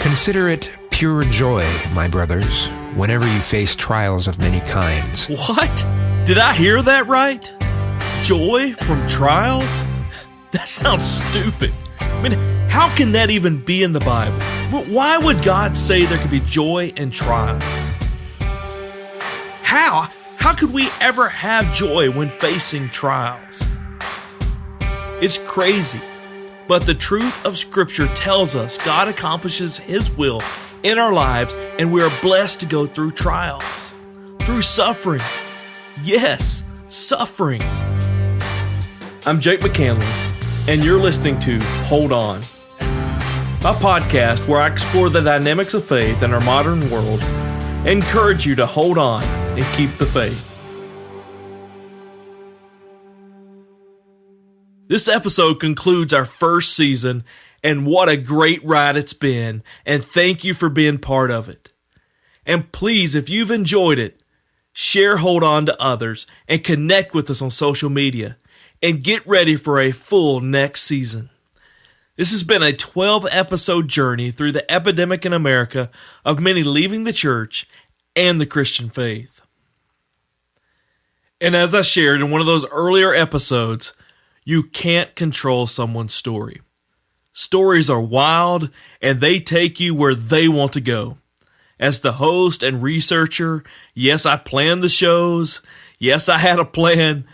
Consider it pure joy, my brothers, whenever you face trials of many kinds. What? Did I hear that right? Joy from trials? That sounds stupid. I mean, how can that even be in the Bible? Why would God say there could be joy in trials? How? How could we ever have joy when facing trials? It's crazy. But the truth of Scripture tells us God accomplishes His will in our lives, and we are blessed to go through trials, through suffering. Yes, suffering. I'm Jake McCandless, and you're listening to Hold On, my podcast where I explore the dynamics of faith in our modern world and encourage you to hold on and keep the faith. This episode concludes our first season, and what a great ride it's been, and thank you for being part of it. And please, if you've enjoyed it, share Hold On to others and connect with us on social media, and get ready for a full next season. This has been a 12-episode journey through the epidemic in America of many leaving the church and the Christian faith. And as I shared in one of those earlier episodes, you can't control someone's story. Stories are wild, and they take you where they want to go. As the host and researcher, yes, I planned the shows. Yes, I had a plan.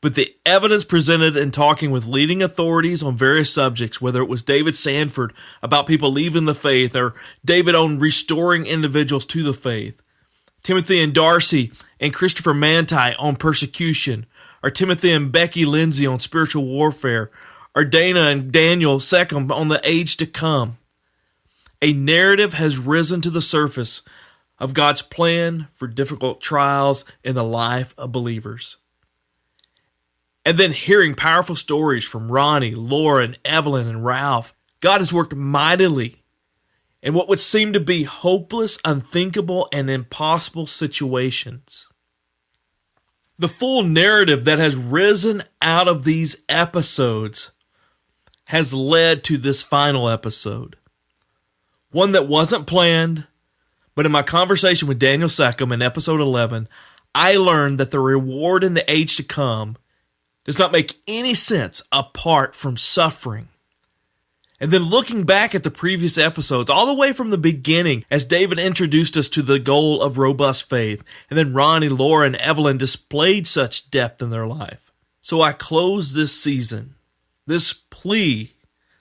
But the evidence presented in talking with leading authorities on various subjects, whether it was David Sanford about people leaving the faith, or David on restoring individuals to the faith, Timothy and Darcy and Christopher Manti on persecution, or Timothy and Becky Lindsay on spiritual warfare, or Dana and Daniel Secomb on the age to come. A narrative has risen to the surface of God's plan for difficult trials in the life of believers. And then hearing powerful stories from Ronnie, Lauren, Evelyn, and Ralph, God has worked mightily in what would seem to be hopeless, unthinkable, and impossible situations. The full narrative that has risen out of these episodes has led to this final episode. One that wasn't planned, but in my conversation with Daniel Secomb in episode 11, I learned that the reward in the age to come does not make any sense apart from suffering. And then looking back at the previous episodes, all the way from the beginning, as David introduced us to the goal of robust faith, and then Ronnie, Laura, and Evelyn displayed such depth in their life. So I close this season, this plea,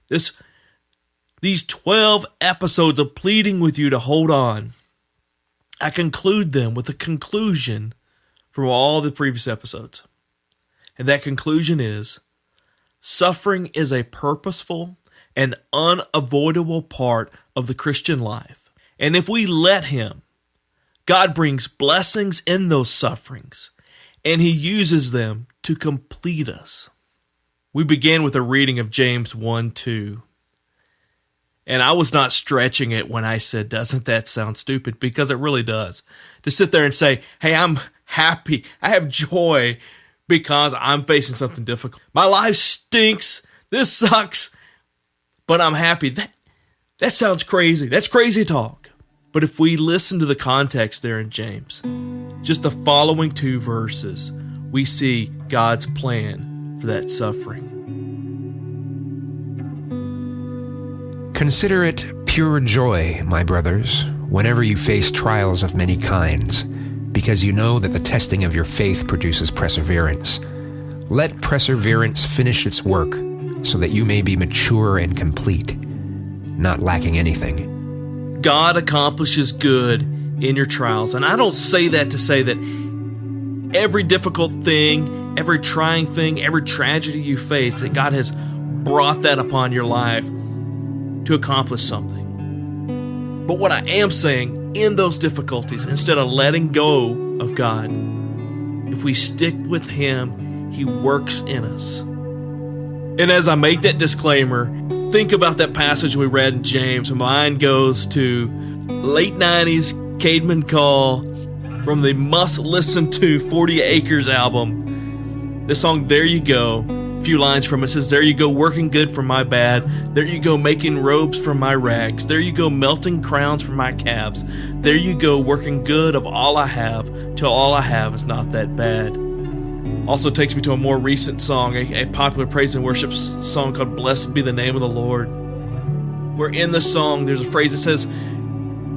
these 12 episodes of pleading with you to hold on. I conclude them with a conclusion from all the previous episodes. And that conclusion is, suffering is a purposeful and unavoidable part of the Christian life. And if we let Him, God brings blessings in those sufferings, and He uses them to complete us. We began with a reading of James 1:2. And I was not stretching it when I said, doesn't that sound stupid? Because it really does. To sit there and say, hey, I'm happy, I have joy because I'm facing something difficult. My life stinks, this sucks, but I'm happy. That sounds crazy. That's crazy talk. But if we listen to the context there in James, just the following 2 verses, we see God's plan for that suffering. Consider it pure joy, my brothers, whenever you face trials of many kinds, because you know that the testing of your faith produces perseverance. Let perseverance finish its work, so that you may be mature and complete, not lacking anything. God accomplishes good in your trials. And I don't say that to say that every difficult thing, every trying thing, every tragedy you face, that God has brought that upon your life to accomplish something. But what I am saying, in those difficulties, instead of letting go of God, if we stick with Him, He works in us. And as I make that disclaimer, think about that passage we read in James. My mind goes to late 90s Cademan Call from the must-listen-to 40 Acres album. The song There You Go, few lines from it. It says, "There you go, working good for my bad. There you go, making robes from my rags. There you go, melting crowns from my calves. There you go, working good of all I have, till all I have is not that bad." Also takes me to a more recent song, a popular praise and worship song called "Blessed Be the Name of the Lord," where in the song there's a phrase that says,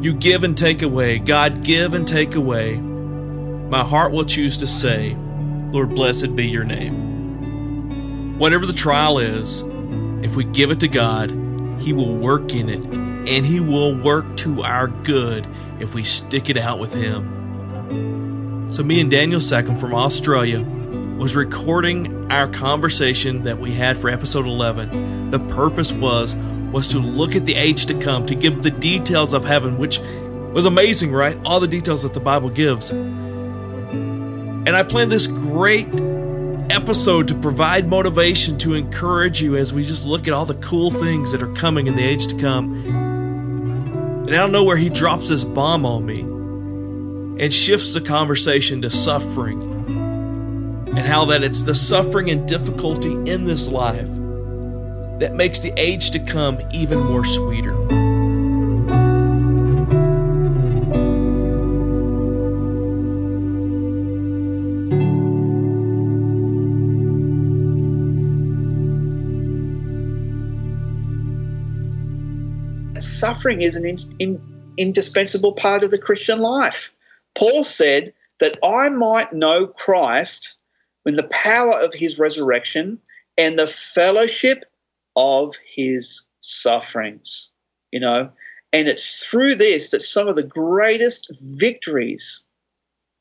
"You give and take away, God, give and take away. My heart will choose to say, Lord, blessed be your name." Whatever the trial is, if we give it to God, He will work in it, and He will work to our good if we stick it out with Him. So me and Daniel Secomb from Australia was recording our conversation that we had for episode 11. The purpose was to look at the age to come, to give the details of heaven, which was amazing, right? All the details that the Bible gives. And I planned this great episode to provide motivation, to encourage you as we just look at all the cool things that are coming in the age to come. And out of nowhere, he drops this bomb on me and shifts the conversation to suffering, and how that it's the suffering and difficulty in this life that makes the age to come even more sweeter. Suffering is an indispensable part of the Christian life. Paul said that I might know Christ in the power of his resurrection and the fellowship of his sufferings, and it's through this that some of the greatest victories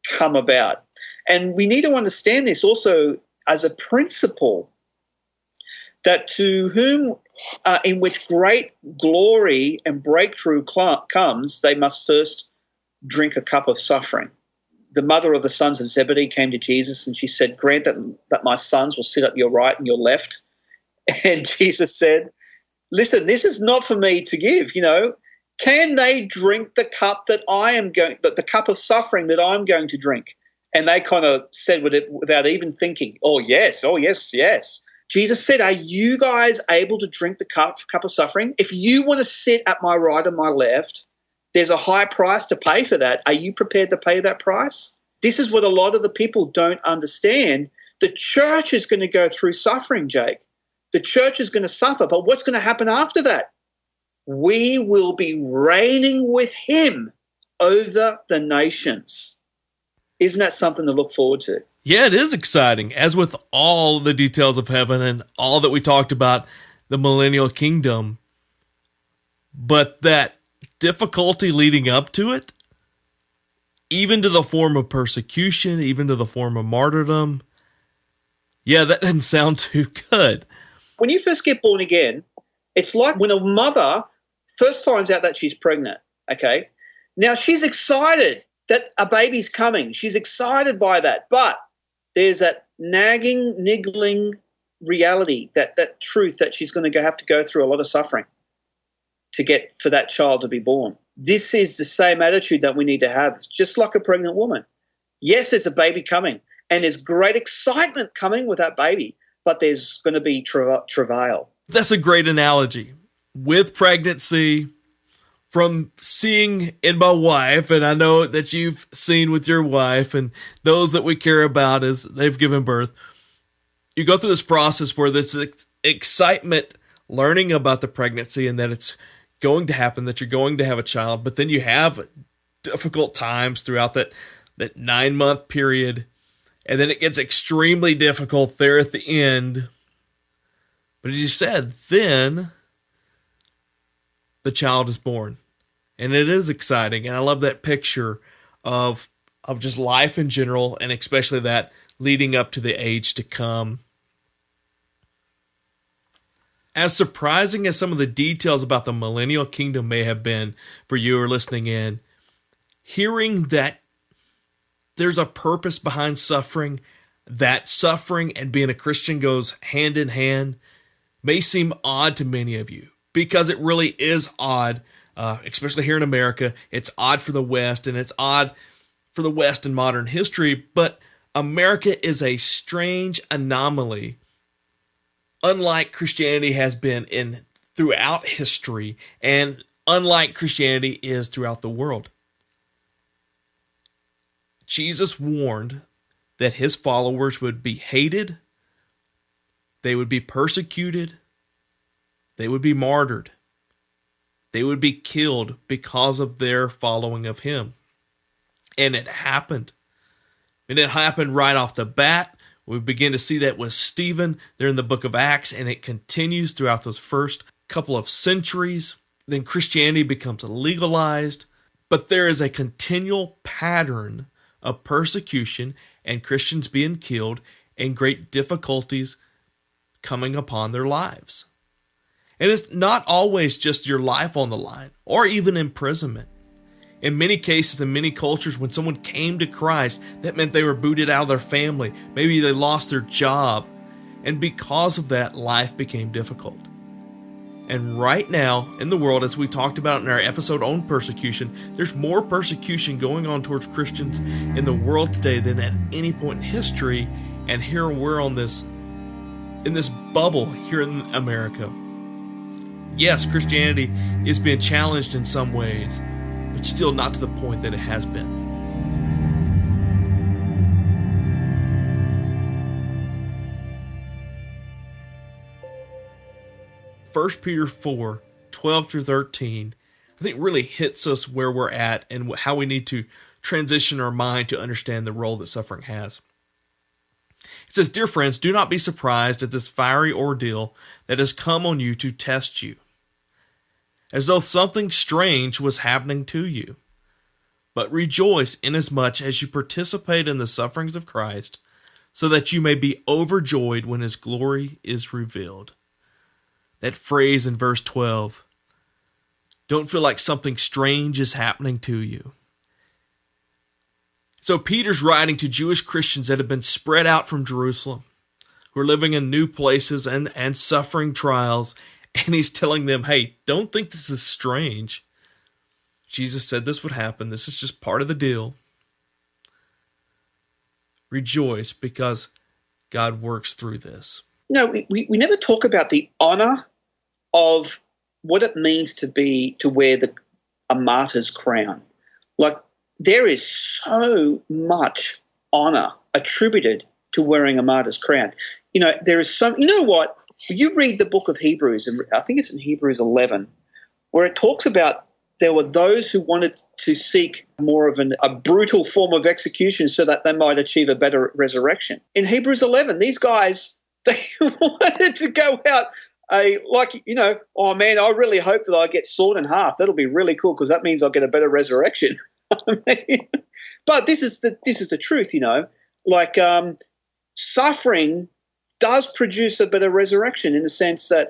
come about. And we need to understand this also as a principle, that to whom in which great glory and breakthrough comes, they must first drink a cup of suffering. The mother of the sons of Zebedee came to Jesus and she said, "Grant that my sons will sit at your right and your left." And Jesus said, "Listen, this is not for me to give, Can they drink the cup the cup of suffering that I'm going to drink?" And they kind of said with it without even thinking, "Oh, yes, yes." Jesus said, "Are you guys able to drink the cup of suffering? If you want to sit at my right and my left, there's a high price to pay for that. Are you prepared to pay that price?" This is what a lot of the people don't understand. The church is going to go through suffering, Jake. The church is going to suffer, but what's going to happen after that? We will be reigning with him over the nations. Isn't that something to look forward to? Yeah, it is exciting. As with all the details of heaven and all that we talked about, the millennial kingdom, but that difficulty leading up to it, even to the form of persecution, even to the form of martyrdom, yeah, that doesn't sound too good. When you first get born again, it's like when a mother first finds out that she's pregnant, okay? Now, she's excited that a baby's coming. She's excited by that, but there's that nagging, niggling reality, that truth that she's going to have to go through a lot of suffering to get for that child to be born. This is the same attitude that we need to have, just like a pregnant woman. Yes, there's a baby coming, and there's great excitement coming with that baby, but there's going to be travail. That's a great analogy. With pregnancy, from seeing in my wife, and I know that you've seen with your wife and those that we care about as they've given birth, you go through this process where there's excitement learning about the pregnancy and that it's going to happen, that you're going to have a child, but then you have difficult times throughout that 9-month period, and then it gets extremely difficult there at the end. But as you said, then the child is born. And it is exciting. And I love that picture of just life in general, and especially that leading up to the age to come. As surprising as some of the details about the millennial kingdom may have been for you who are listening in, hearing that there's a purpose behind suffering, that suffering and being a Christian goes hand in hand, may seem odd to many of you, because it really is odd, especially here in America. It's odd for the West, and it's odd for the West in modern history, but America is a strange anomaly unlike Christianity has been throughout history, and unlike Christianity is throughout the world. Jesus warned that his followers would be hated, they would be persecuted, they would be martyred, they would be killed because of their following of him. And it happened. And it happened right off the bat. We begin to see that with Stephen there in the book of Acts, and it continues throughout those first couple of centuries. Then Christianity becomes legalized, but there is a continual pattern of persecution and Christians being killed and great difficulties coming upon their lives. And it's not always just your life on the line or even imprisonment. In many cases, in many cultures, when someone came to Christ, that meant they were booted out of their family. Maybe they lost their job. And because of that, life became difficult. And right now, in the world, as we talked about in our episode on persecution, there's more persecution going on towards Christians in the world today than at any point in history. And here we're in this bubble here in America. Yes, Christianity is being challenged in some ways, but still not to the point that it has been. First Peter 4, 12 through 13, I think really hits us where we're at and how we need to transition our mind to understand the role that suffering has. It says, "Dear friends, do not be surprised at this fiery ordeal that has come on you to test you, as though something strange was happening to you. But rejoice inasmuch as you participate in the sufferings of Christ, so that you may be overjoyed when his glory is revealed." That phrase in verse 12, don't feel like something strange is happening to you. So Peter's writing to Jewish Christians that have been spread out from Jerusalem, who are living in new places and suffering trials, and he's telling them, hey, don't think this is strange. Jesus said this would happen. This is just part of the deal. Rejoice because God works through this. You know, we never talk about the honor of what it means to wear a martyr's crown. Like, there is so much honor attributed to wearing a martyr's crown. You know, there is so, you know what? You read the book of Hebrews, and I think it's in Hebrews 11, where it talks about there were those who wanted to seek more of a brutal form of execution so that they might achieve a better resurrection. In Hebrews 11, these guys, they wanted to go out oh man, I really hope that I get sawed in half. That'll be really cool because that means I'll get a better resurrection. But this is the truth, you know. Like, suffering does produce a better resurrection in the sense that,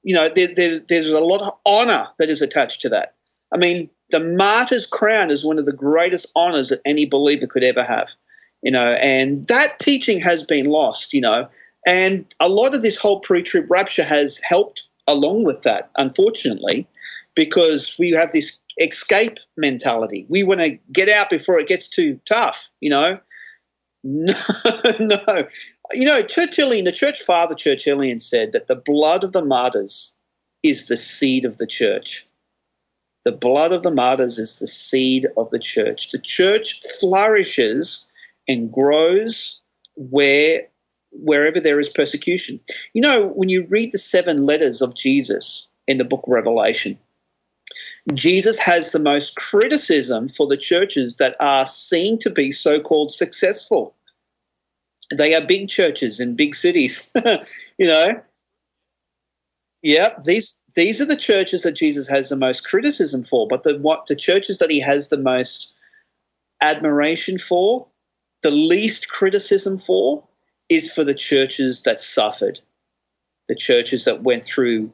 there's a lot of honor that is attached to that. I mean, the martyr's crown is one of the greatest honors that any believer could ever have, you know, and that teaching has been lost, you know, and a lot of this whole pre-trib rapture has helped along with that, unfortunately, because we have this escape mentality. We want to get out before it gets too tough, you know. No. You know, the church father Tertullian said that the blood of the martyrs is the seed of the church. The blood of the martyrs is the seed of the church. The church flourishes and grows wherever there is persecution. You know, when you read the 7 letters of Jesus in the book of Revelation, Jesus has the most criticism for the churches that are seen to be so-called successful. They are big churches in big cities, you know. Yeah, these are the churches that Jesus has the most criticism for, but the churches that he has the most admiration for, the least criticism for, is for the churches that suffered, the churches that went through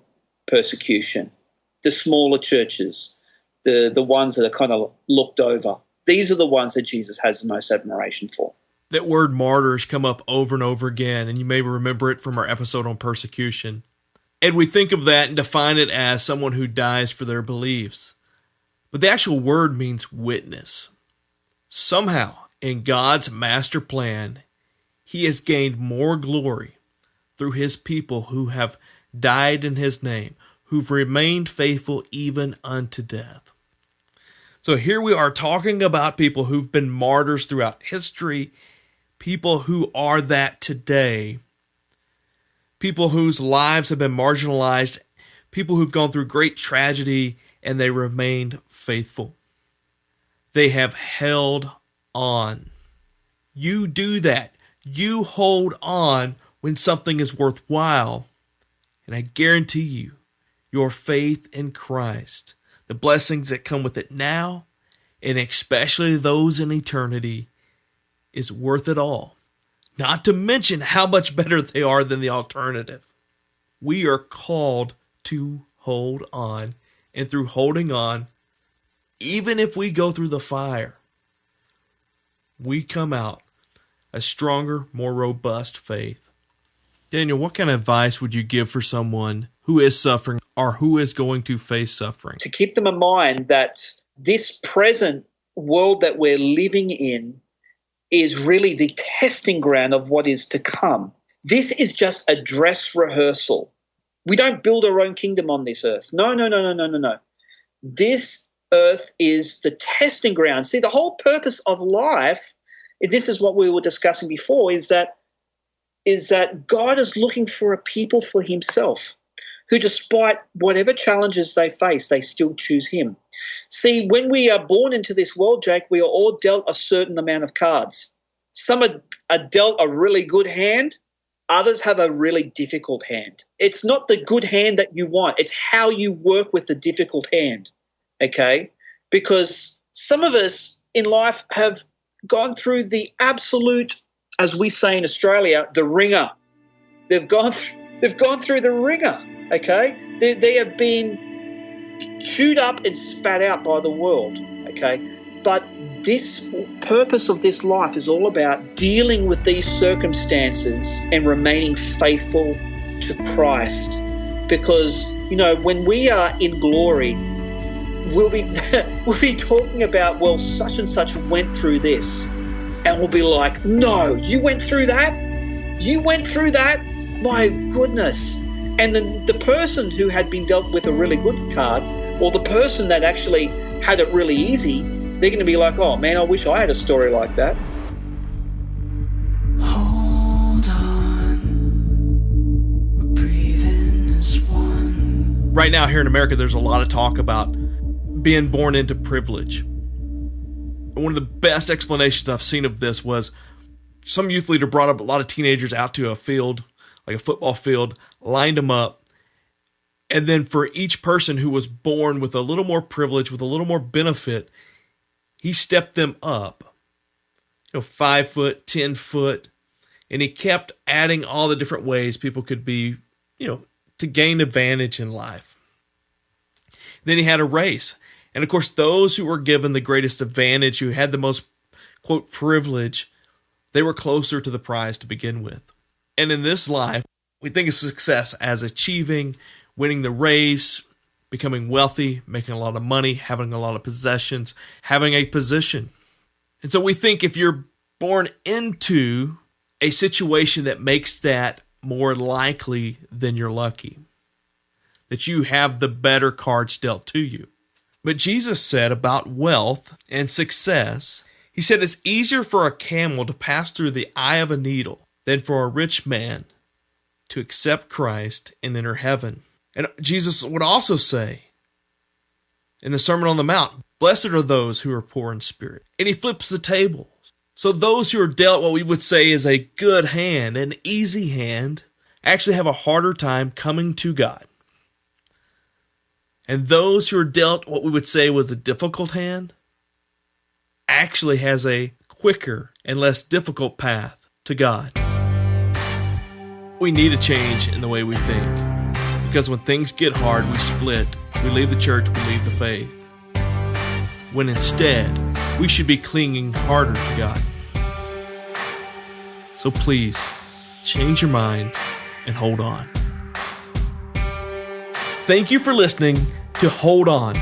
persecution, the smaller churches, the ones that are kind of looked over. These are the ones that Jesus has the most admiration for. That word martyrs come up over and over again, and you may remember it from our episode on persecution. And we think of that and define it as someone who dies for their beliefs. But the actual word means witness. Somehow, in God's master plan, he has gained more glory through his people who have died in his name, who've remained faithful even unto death. So here we are talking about people who've been martyrs throughout history, people who are that today, people whose lives have been marginalized, people who've gone through great tragedy, and they remained faithful. They have held on. You do that. You hold on when something is worthwhile. And I guarantee you, your faith in Christ, the blessings that come with it now, and especially those in eternity, is worth it all. Not to mention how much better they are than the alternative. We are called to hold on, and through holding on, even if we go through the fire, we come out a stronger, more robust faith. Daniel, what kind of advice would you give for someone who is suffering or who is going to face suffering? To keep them in mind that this present world that we're living in is really the testing ground of what is to come. This is just a dress rehearsal. We don't build our own kingdom on this earth. No. This earth is the testing ground. See, the whole purpose of life, this is what we were discussing before, is that God is looking for a people for himself who, despite whatever challenges they face, they still choose him. See, when we are born into this world, Jake, we are all dealt a certain amount of cards. Some are dealt a really good hand. Others have a really difficult hand. It's not the good hand that you want. It's how you work with the difficult hand, okay? Because some of us in life have gone through the absolute, as we say in Australia, the ringer. They've gone through the ringer, okay? They have been chewed up and spat out by the world, okay? But this purpose of this life is all about dealing with these circumstances and remaining faithful to Christ. Because, when we are in glory, we'll be talking about, well, such and such went through this. And we'll be like, no, you went through that? You went through that? My goodness. And then the person who had been dealt with a really good card, or the person that actually had it really easy, they're going to be like, oh man, I wish I had a story like that. Hold on, we're breathing as one. Right now here in America, there's a lot of talk about being born into privilege. One of the best explanations I've seen of this was some youth leader brought up a lot of teenagers out to a field, like a football field, lined them up, and then for each person who was born with a little more privilege, with a little more benefit, he stepped them up, 5 foot, 10 foot, and he kept adding all the different ways people could be, to gain advantage in life. Then he had a race. And of course, those who were given the greatest advantage, who had the most, quote, privilege, they were closer to the prize to begin with. And in this life, we think of success as achieving, winning the race, becoming wealthy, making a lot of money, having a lot of possessions, having a position. And so we think if you're born into a situation that makes that more likely, then you're lucky, that you have the better cards dealt to you. But Jesus said about wealth and success, he said it's easier for a camel to pass through the eye of a needle than for a rich man to accept Christ and enter heaven. And Jesus would also say in the Sermon on the Mount, blessed are those who are poor in spirit. And he flips the tables. So those who are dealt what we would say is a good hand, an easy hand, actually have a harder time coming to God. And those who are dealt what we would say was a difficult hand actually has a quicker and less difficult path to God. We need a change in the way we think. Because when things get hard, we split. We leave the church, we leave the faith. When instead, we should be clinging harder to God. So please, change your mind and hold on. Thank you for listening to Hold On,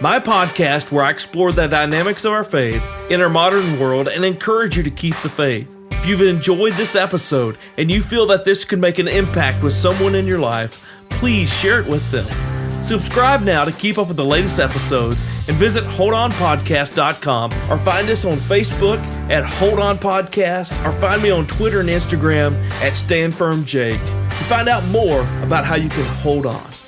my podcast where I explore the dynamics of our faith in our modern world and encourage you to keep the faith. If you've enjoyed this episode and you feel that this could make an impact with someone in your life, please share it with them. Subscribe now to keep up with the latest episodes and visit holdonpodcast.com or find us on Facebook at Hold On Podcast or find me on Twitter and Instagram at StandFirmJake to find out more about how you can hold on.